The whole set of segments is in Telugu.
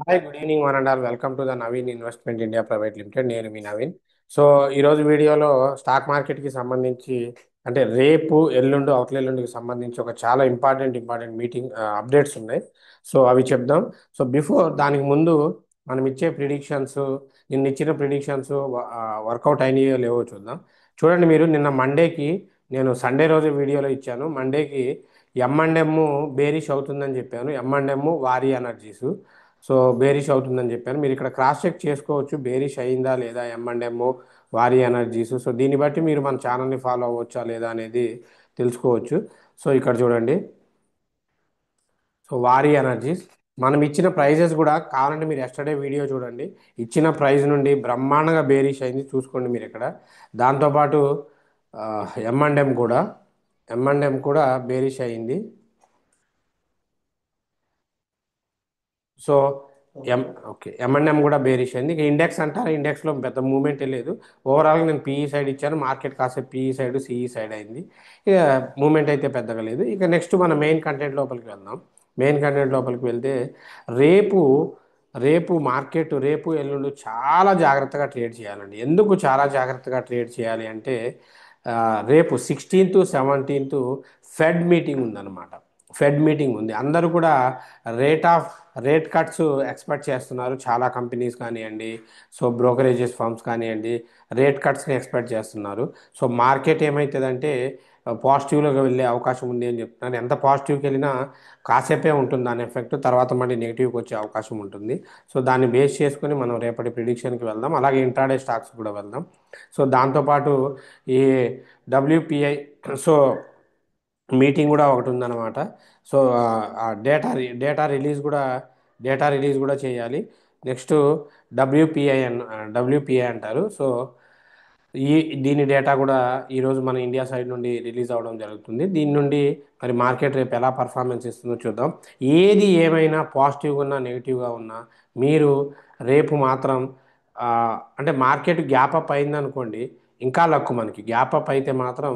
Hi, good evening one and all. Welcome to the Naveen investment India private limited. నేను మీ నవీన్. సో ఈరోజు వీడియోలో స్టాక్ మార్కెట్కి సంబంధించి అంటే రేపు ఎల్లుండి అవతల ఎల్లుండికి సంబంధించి ఒక చాలా ఇంపార్టెంట్ మీటింగ్ అప్డేట్స్ ఉన్నాయి. సో అవి చెప్దాం. సో బిఫోర్ దానికి ముందు మనం ఇచ్చే ప్రిడిక్షన్స్, నిన్న ఇచ్చిన ప్రిడిక్షన్స్ వర్కౌట్ అయినాయో లేవో చూద్దాం. చూడండి, మీరు నిన్న మండేకి, నేను సండే రోజు వీడియోలో ఇచ్చాను, మండేకి M&M బేరిష్ అవుతుందని చెప్పాను. M&M వారి ఎనర్జీస్. సో బేరిష్ అవుతుందని చెప్పాను. మీరు ఇక్కడ క్రాస్ చెక్ చేసుకోవచ్చు, బేరిష్ అయిందా లేదా M&M వారి ఎనర్జీస్. సో దీన్ని బట్టి మీరు మన ఛానల్ని ఫాలో అవ్వచ్చా లేదా అనేది తెలుసుకోవచ్చు. సో ఇక్కడ చూడండి, సో వారి ఎనర్జీస్ మనం ఇచ్చిన ప్రైజెస్ కూడా కావాలంటే మీరు ఎస్టర్డే వీడియో చూడండి. ఇచ్చిన ప్రైస్ నుండి బ్రహ్మాండంగా బేరిష్ అయింది, చూసుకోండి మీరు ఇక్కడ. దాంతోపాటు M&M కూడా బేరిష్ అయింది. సో ఎం ఓకే, M&M కూడా బేరిష్ అయింది. ఇక ఇండెక్స్ అంటారా, ఇండెక్స్లో పెద్ద మూవ్మెంట్ లేదు. ఓవరాల్గా నేను PE సైడ్ ఇచ్చాను, మార్కెట్ కాసేపు PE సైడ్ CE సైడ్ అయింది. ఇక మూవ్మెంట్ అయితే పెద్దగా లేదు. ఇక నెక్స్ట్ మన మెయిన్ కంటెంట్ లోపలికి వెళ్దాం. మెయిన్ కంటెంట్ లోపలికి వెళ్తే రేపు రేపు మార్కెట్, రేపు ఎల్లుండి చాలా జాగ్రత్తగా ట్రేడ్ చేయాలండి. ఎందుకు చాలా జాగ్రత్తగా ట్రేడ్ చేయాలి అంటే ఆ, రేపు 16th 17th ఫెడ్ మీటింగ్ ఉందన్నమాట. ఫెడ్ మీటింగ్ ఉంది. అందరూ కూడా rate of rate cuts expect చేస్తున్నారు. చాలా కంపెనీస్ కానివ్వండి, సో బ్రోకరేజెస్ ఫర్మ్స్ కానివ్వండి, రేట్ కట్స్ని ఎక్స్పెక్ట్ చేస్తున్నారు. సో మార్కెట్ ఏమవుతుందంటే పాజిటివ్లోకి వెళ్ళే అవకాశం ఉంది అని చెప్తున్నారు. ఎంత పాజిటివ్కి వెళ్ళినా కాసేపే ఉంటుంది దాని ఎఫెక్ట్, తర్వాత మళ్ళీ నెగిటివ్కి వచ్చే అవకాశం ఉంటుంది. సో దాన్ని బేస్ చేసుకొని మనం రేపటి ప్రిడిక్షన్కి వెళ్దాం, అలాగే ఇంట్రాడే స్టాక్స్ కూడా వెళ్దాం. సో దాంతోపాటు ఈ WPI, సో మీటింగ్ కూడా ఒకటి ఉందన్నమాట. సో ఆ డేటా రిలీజ్ కూడా చేయాలి. నెక్స్ట్ WPI అంటారు. సో ఈ దీని డేటా కూడా ఈరోజు మన ఇండియా సైడ్ నుండి రిలీజ్ అవ్వడం జరుగుతుంది. దీని నుండి మరి మార్కెట్ రేపు ఎలా పర్ఫార్మెన్స్ ఇస్తుందో చూద్దాం. ఏది ఏమైనా పాజిటివ్గా ఉన్నా నెగిటివ్గా ఉన్నా మీరు రేపు మాత్రం ఆ, అంటే మార్కెట్ గ్యాప్ అప్ అయిందనుకోండి, ఇంకా లక్కు. మనకి గ్యాప్ అప్ అయితే మాత్రం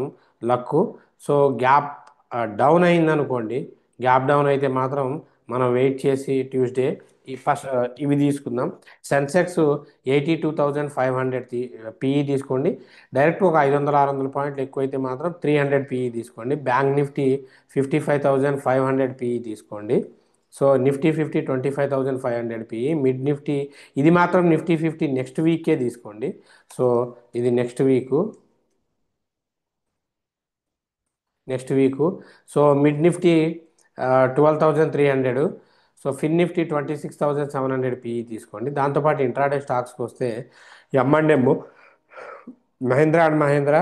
లక్కు. సో గ్యాప్ డౌన్ అయిందనుకోండి, గ్యాప్ డౌన్ అయితే మాత్రం మనం వెయిట్ చేసి ట్యూస్డే ఈ ఫస్ట్ ఇవి తీసుకుందాం. సెన్సెక్స్ 82,500 PE తీసుకోండి. డైరెక్ట్ ఒక 500 600 పాయింట్లు ఎక్కువైతే మాత్రం 300 PE తీసుకోండి. బ్యాంక్ నిఫ్టీ 55,500 PE తీసుకోండి. So Nifty 50 25,500 PE. Mid Nifty, ఇది మాత్రం నిఫ్టీ 50 నెక్స్ట్ వీకే తీసుకోండి. సో ఇది next week. So mid Nifty 12,300. So fin Nifty 26,700 PE తీసుకోండి. దాంతోపాటు ఇంట్రాడే స్టాక్స్కి వస్తే M&M, మహేంద్ర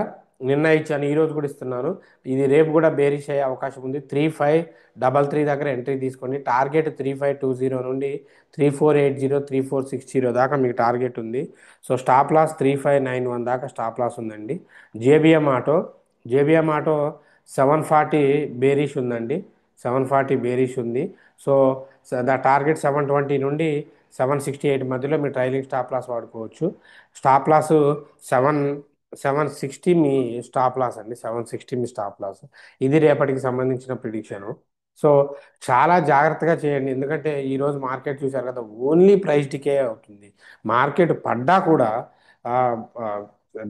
నిన్న ఇచ్చాను, ఈరోజు కూడా ఇస్తున్నాను. ఇది రేపు కూడా బేరిష్ అయ్యే అవకాశం ఉంది. 3533 దగ్గర ఎంట్రీ తీసుకోండి. టార్గెట్ 3520 నుండి 3480 3460 దాకా మీకు టార్గెట్ ఉంది. సో స్టాప్ లాస్ 3591 దాకా స్టాప్ లాస్ ఉందండి. జేబిఎం ఆటో 740 బేరిష్ ఉందండి. 740 బేరిష్ ఉంది. సో ద టార్గెట్ 720 నుండి 768 మధ్యలో మీ ట్రైలింగ్ స్టాప్ లాస్ వాడుకోవచ్చు. స్టాప్ లాస్ సెవెన్ 760 మీ స్టాప్ లాస్ అండి. 760 మీ స్టాప్ లాస్. ఇది రేపటికి సంబంధించిన ప్రిడిక్షను. సో చాలా జాగ్రత్తగా చేయండి, ఎందుకంటే ఈరోజు మార్కెట్ చూశారు కదా, ఓన్లీ ప్రైస్ డికే అవుతుంది. మార్కెట్ పడ్డా కూడా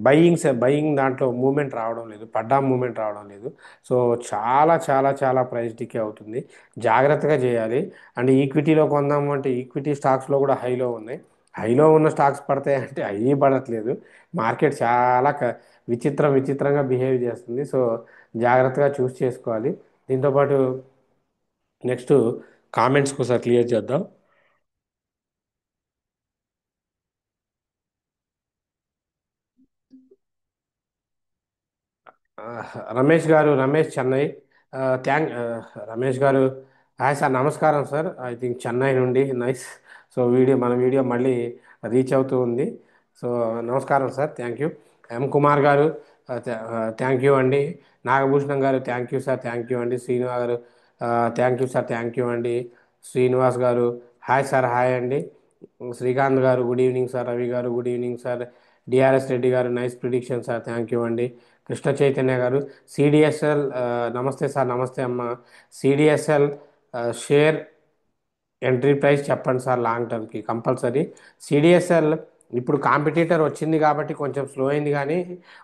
బయింగ్ దాంట్లో మూమెంట్ రావడం లేదు, పడ్డా మూమెంట్ రావడం లేదు. సో చాలా చాలా చాలా ప్రైస్ డికే అవుతుంది. జాగ్రత్తగా చేయాలి. అండ్ ఈక్విటీలో కొందాము అంటే ఈక్విటీ స్టాక్స్లో కూడా హైలో ఉన్నాయి. హైలో ఉన్న స్టాక్స్ పడతాయి అంటే అవి పడట్లేదు. మార్కెట్ చాలా విచిత్రంగా బిహేవ్ చేస్తుంది. సో జాగ్రత్తగా చూస్ చేసుకోవాలి. దీంతోపాటు నెక్స్ట్ కామెంట్స్కి ఒకసారి క్లియర్ చేద్దాం. ఆ, రమేష్ చెన్నై. థ్యాంక్ రమేష్ గారు. హాయ్ సార్, నమస్కారం సార్. ఐ థింక్ చెన్నై నుండి, నైస్. సో మన వీడియో మళ్ళీ రీచ్ అవుతూ ఉంది. సో నమస్కారం సార్, థ్యాంక్ యూ. కుమార్ గారు, థ్యాంక్ యూ అండి. నాగభూషణం గారు, thank you sir, thank you అండి. శ్రీనివాస్ గారు, thank you sir, thank you అండి. శ్రీనివాస్ గారు, హాయ్ సార్, హాయ్ అండి. శ్రీకాంత్ గారు, గుడ్ ఈవినింగ్ సార్. రవి గారు, good evening sir. DRS Reddy గారు, nice prediction sir, thank you అండి. కృష్ణ చైతన్య గారు, సిడిఎస్ఎల్, నమస్తే సార్, నమస్తే అమ్మ. సిడిఎస్ఎల్ షేర్ ఎంట్రీ ప్రైస్ చెప్పండి సార్ లాంగ్ టర్మ్కి కంపల్సరీ. సిడిఎస్ఎల్ ఇప్పుడు కాంపిటీటర్ వచ్చింది కాబట్టి కొంచెం స్లో అయింది కానీ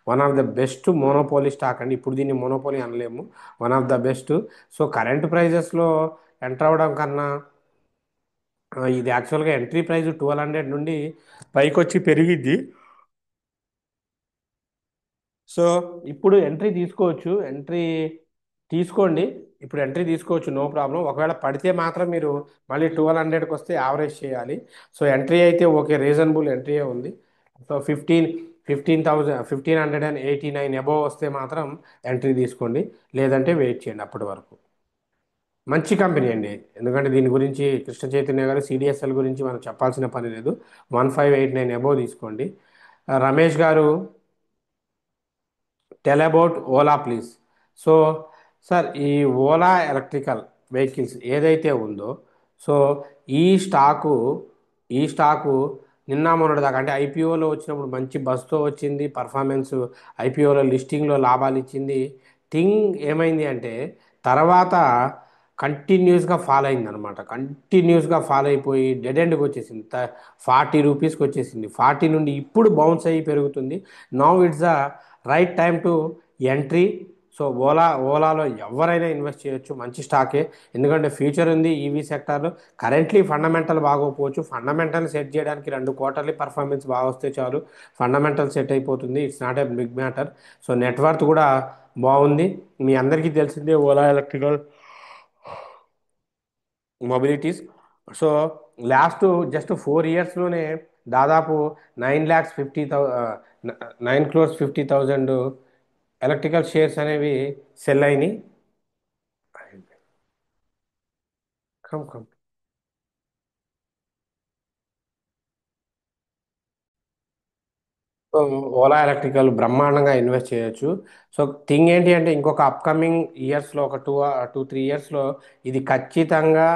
one of the best monopoly stock అండి. ఇప్పుడు దీన్ని మోనోపోలీ అనలేము, one of the best. So current ప్రైజెస్లో ఎంటర్ అవ్వడం కన్నా ఇది యాక్చువల్గా ఎంట్రీ ప్రైస్ 1200 నుండి పైకి వచ్చి పెరిగిద్ది. సో ఇప్పుడు ఎంట్రీ తీసుకోవచ్చు, ఎంట్రీ తీసుకోండి. ఇప్పుడు ఎంట్రీ తీసుకోవచ్చు, నో ప్రాబ్లం. ఒకవేళ పడితే మాత్రం మీరు మళ్ళీ 1200కి వస్తే యావరేజ్ చేయాలి. సో ఎంట్రీ అయితే ఓకే, రీజనబుల్ ఎంట్రీ ఉంది. సో 15,189 అబోవ్ వస్తే మాత్రం ఎంట్రీ తీసుకోండి, లేదంటే వెయిట్ చేయండి అప్పటి వరకు. మంచి కంపెనీ అండి, ఎందుకంటే దీని గురించి కృష్ణ చైతన్య గారు సిడిఎస్ఎల్ గురించి మనం చెప్పాల్సిన పని లేదు. 1589 అబోవ్ తీసుకోండి. రమేష్ గారు, tell about Ola please. So sir, ఈ ఓలా ఎలక్ట్రికల్ వెహికల్స్ ఏదైతే ఉందో, సో ఈ స్టాకు ఈ స్టాకు నిన్న మొన్నటి దాకా అంటే ఐపీఓలో వచ్చినప్పుడు మంచి బస్తో వచ్చింది పర్ఫార్మెన్స్, ఐపీఓలో లిస్టింగ్లో లాభాలు ఇచ్చింది. థింగ్ ఏమైంది అంటే తర్వాత కంటిన్యూస్గా ఫాలో అయింది అనమాట. కంటిన్యూస్గా ఫాలో అయిపోయి డెడ్ ఎండ్కి వచ్చేసింది, 40 రూపీస్కి వచ్చేసింది. 40 నుండి ఇప్పుడు బౌన్స్ అయ్యి పెరుగుతుంది. Now it's the right time to entry. So ఓలాలో ఎవరైనా ఇన్వెస్ట్ చేయొచ్చు, మంచి స్టాకే. ఎందుకంటే ఫ్యూచర్ ఉంది ఈవీ సెక్టార్లో. కరెంట్లీ ఫండమెంటల్ బాగోకపోవచ్చు, ఫండమెంటల్ సెట్ చేయడానికి 2 క్వార్టర్లీ పర్ఫార్మెన్స్ బాగా వస్తే చాలు, ఫండమెంటల్ సెట్ అయిపోతుంది. It's not a big matter. So net worth కూడా బాగుంది. మీ అందరికీ తెలిసిందే Ola electrical mobilities. So last just 4 ఇయర్స్లోనే దాదాపు 9,50,000 ఎలక్ట్రికల్ షేర్స్ అనేవి సెల్ అయినాయి. Come come so Ola electrical బ్రహ్మాండంగా ఇన్వెస్ట్ చేయొచ్చు. సో థింగ్ ఏంటి అంటే ఇంకొక అప్కమింగ్ ఇయర్స్లో ఒక 2-3 ఇయర్స్లో ఇది ఖచ్చితంగా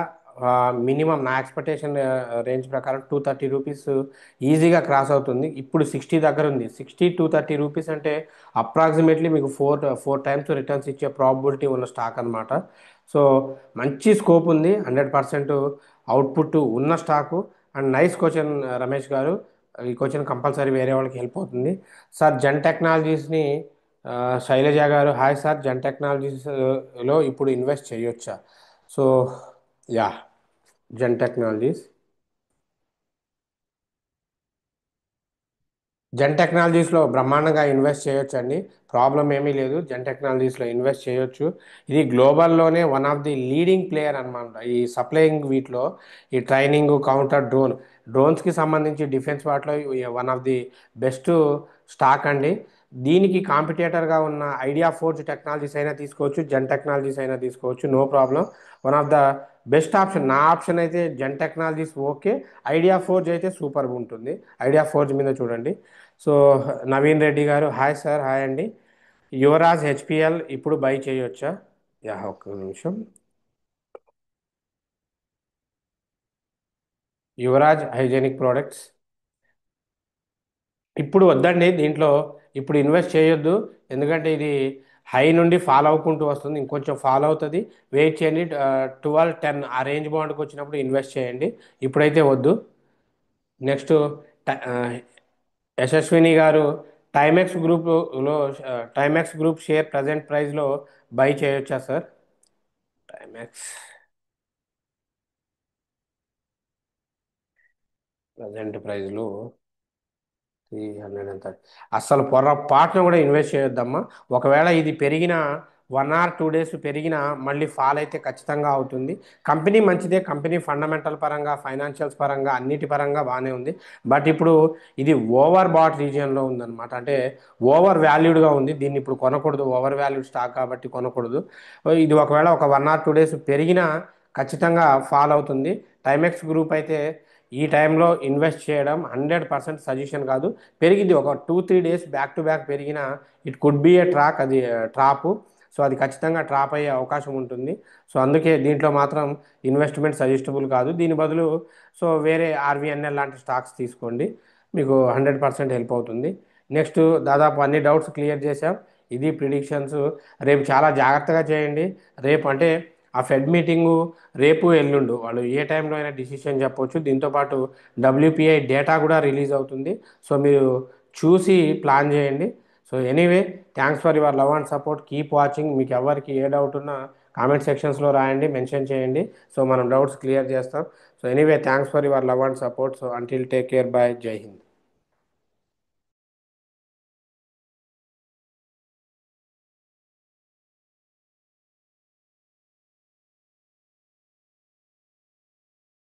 మినిమం నా ఎక్స్పెక్టేషన్ రేంజ్ ప్రకారం 230 రూపీస్ ఈజీగా క్రాస్ అవుతుంది. ఇప్పుడు 60 దగ్గర ఉంది. 60 230 రూపీస్ అంటే అప్రాక్సిమేట్లీ మీకు ఫోర్ టైమ్స్ రిటర్న్స్ ఇచ్చే ప్రాబిలిటీ ఉన్న స్టాక్ అనమాట. సో మంచి స్కోప్ ఉంది, 100% అవుట్పుట్ ఉన్న stock. And nice question Ramesh గారు, ఈ క్వశ్చన్ కంపల్సరీ వేరే వాళ్ళకి హెల్ప్ అవుతుంది. సార్ జెన్ టెక్నాలజీస్ని, శైలజ గారు హాయ్ సార్, జెన్ టెక్నాలజీస్లో ఇప్పుడు ఇన్వెస్ట్ చేయొచ్చా? సో యా, జెన్ టెక్నాలజీస్ జెన్ టెక్నాలజీస్లో బ్రహ్మాండంగా ఇన్వెస్ట్ చేయొచ్చు అండి, ప్రాబ్లం ఏమీ లేదు. జెన్ టెక్నాలజీస్లో ఇన్వెస్ట్ చేయొచ్చు. ఇది గ్లోబల్లోనే one of the leading player అనమాట ఈ సప్లయింగ్ వీటిలో. ఈ ట్రైనింగ్, కౌంటర్ డ్రోన్స్కి సంబంధించి డిఫెన్స్ వాటిలో one of the best stock అండి. దీనికి కాంపిటేటర్గా ఉన్న ఐడియా ఫోర్జ్ టెక్నాలజీస్ అయినా తీసుకోవచ్చు, జెన్ టెక్నాలజీస్ అయినా తీసుకోవచ్చు, no problem. One of the best option, నా ఆప్షన్ అయితే Zen Technologies okay, idea forge అయితే సూపర్గా ఉంటుంది. ఐడియా ఫోర్జ్ మీద చూడండి. సో నవీన్ రెడ్డి గారు హాయ్ సార్, హాయ్ అండి. యువరాజ్ హెచ్పిఎల్ ఇప్పుడు బై చేయొచ్చా? యా, ఒక్క నిమిషం. యువరాజ్ హైజెనిక్ ప్రోడక్ట్స్ ఇప్పుడు వద్దండి, దీంట్లో ఇప్పుడు ఇన్వెస్ట్ చేయొద్దు. ఎందుకంటే ఇది హై నుండి ఫాలో అవ్వుకుంటూ వస్తుంది, ఇంకొంచెం ఫాలో అవుతుంది. వెయిట్ చేయండి, 12-10 ఆ రేంజ్ బాండ్కి వచ్చినప్పుడు ఇన్వెస్ట్ చేయండి, ఇప్పుడైతే వద్దు. నెక్స్ట్ యశస్విని గారు, టైమెక్స్ గ్రూప్లో టైమెక్స్ గ్రూప్ షేర్ ప్రజెంట్ ప్రైస్లో బై చేయొచ్చా సార్? టైమెక్స్ ప్రజెంట్ ప్రైస్లో 330. అస్సలు పొరపాటున కూడా ఇన్వెస్ట్ చేయొద్దమ్మా. ఒకవేళ ఇది పెరిగిన 1 or 2 డేస్ పెరిగినా మళ్ళీ ఫాల్ అయితే ఖచ్చితంగా అవుతుంది. కంపెనీ మంచిదే, కంపెనీ ఫండమెంటల్ పరంగా, ఫైనాన్షియల్స్ పరంగా, అన్నిటి పరంగా బాగానే ఉంది. బట్ ఇప్పుడు ఇది ఓవర్ బాట్ రీజియన్లో ఉందన్నమాట, అంటే ఓవర్ వాల్యూడ్గా ఉంది. దీన్ని ఇప్పుడు కొనకూడదు, ఓవర్ వాల్యూడ్ స్టాక్ కాబట్టి కొనకూడదు. ఇది ఒకవేళ ఒక 1 or 2 డేస్ పెరిగినా ఖచ్చితంగా ఫాల్ అవుతుంది. టైమెక్స్ గ్రూప్ అయితే ఈ టైంలో ఇన్వెస్ట్ చేయడం 100% సజెషన్ కాదు. పెరిగింది ఒక 2-3 డేస్ బ్యాక్ టు బ్యాక్ పెరిగిన it could be A track, అది ట్రాపు. సో అది ఖచ్చితంగా ట్రాప్ అయ్యే అవకాశం ఉంటుంది. సో అందుకే దీంట్లో మాత్రం ఇన్వెస్ట్మెంట్ సజెస్టబుల్ కాదు. దీని బదులు సో వేరే ఆర్వీఎన్ఎల్ లాంటి స్టాక్స్ తీసుకోండి, మీకు 100% హెల్ప్ అవుతుంది. నెక్స్ట్ దాదాపు అన్ని డౌట్స్ క్లియర్ చేసాం. ఇది ప్రిడిక్షన్స్. రేపు చాలా జాగ్రత్తగా చేయండి. రేపు అంటే ఆ ఫెడ్ మీటింగు రేపు ఎల్లుండు వాళ్ళు ఏ టైంలో అయినా డిసిషన్ చెప్పొచ్చు. దీంతోపాటు డబ్ల్యూపిఐ డేటా కూడా రిలీజ్ అవుతుంది. సో మీరు చూసి ప్లాన్ చేయండి. So anyway, thanks for your love and support. Keep watching. మీకు ఎవరికి ఏ డౌట్ ఉన్నా కామెంట్ సెక్షన్స్లో రాయండి, మెన్షన్ చేయండి. సో మనం డౌట్స్ క్లియర్ చేస్తాం. So anyway, thanks for your love and support. So until take care, by, జై హింద్.